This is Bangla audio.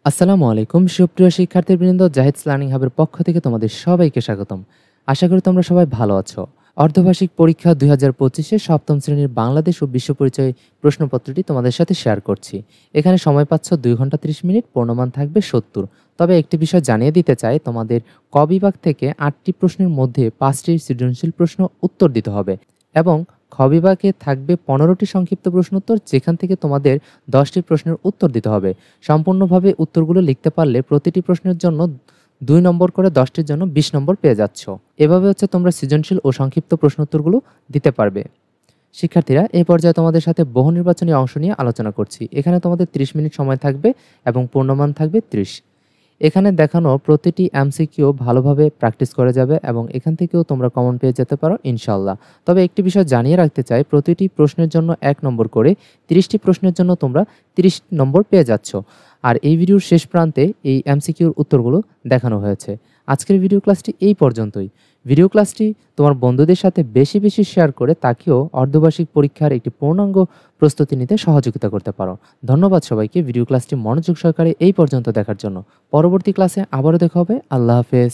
আসসালামু আলাইকুম সুপ্রিয় শিক্ষার্থীবৃন্দ, জাহিদস লার্নিং হাবের পক্ষ থেকে তোমাদের সবাইকে স্বাগতম। আশা করি তোমরা সবাই ভালো আছো। অর্ধবার্ষিক পরীক্ষা 2025-এ সপ্তম শ্রেণীর বাংলাদেশ ও বিশ্ব পরিচয় প্রশ্নপত্রটি তোমাদের সাথে শেয়ার করছি। এখানে সময় পাচ্ছ 2 ঘন্টা 30 মিনিট, পূর্ণমান থাকবে 70। তবে একটি বিষয় জানিয়ে দিতে চাই, তোমাদের ক বিভাগ থেকে 8টি প্রশ্নের মধ্যে 5টি সৃজনশীল প্রশ্ন উত্তর দিতে হবে এবং খ বিভাগে থাকবে 15টি সংক্ষিপ্ত প্রশ্নোত্তর, যেখান থেকে তোমাদের 10টি প্রশ্নের উত্তর দিতে হবে। সম্পূর্ণভাবে উত্তরগুলো লিখতে পারলে প্রতিটি প্রশ্নের জন্য 2 নম্বর করে, 10টির জন্য 20 নম্বর পেয়ে যাচ্ছ। এভাবে তোমরা সৃজনশীল ও সংক্ষিপ্ত প্রশ্নোত্তরগুলো দিতে পারবে। শিক্ষার্থীরা, এই পর্যায়ে তোমাদের সাথে বহু নির্বাচনী অংশ নিয়ে আলোচনা করছি। এখানে তোমাদের 30 মিনিট সময় থাকবে এবং পূর্ণমান থাকবে 30। এখানে দেখানো প্রতিটি এমসিকিউ ভালোভাবে প্র্যাকটিস করে যাবে এবং এখান থেকেও তোমরা কমন পেয়ে যেতে পারো ইনশাল্লাহ। তবে একটি বিষয় জানিয়ে রাখতে চাই, প্রতিটি প্রশ্নের জন্য 1 নম্বর করে, 30টি প্রশ্নের জন্য তোমরা 30 নম্বর পেয়ে যাচ্ছ। আর এই ভিডিওর শেষ প্রান্তে এই এমসিকিউর উত্তরগুলো দেখানো হয়েছে। আজকের ভিডিও ক্লাসটি এই পর্যন্তই। ভিডিও ক্লাসটি তোমার বন্ধুদের সাথে বেশি বেশি শেয়ার করে তাকেও অর্ধবার্ষিক পরীক্ষার একটি পূর্ণাঙ্গ প্রস্তুতি নিতে সহযোগিতা করতে পারো। ধন্যবাদ সবাইকে ভিডিও ক্লাসটি মনোযোগ সহকারে এই পর্যন্ত দেখার জন্য। পরবর্তী ক্লাসে আবারও দেখা হবে। আল্লাহ হাফেজ।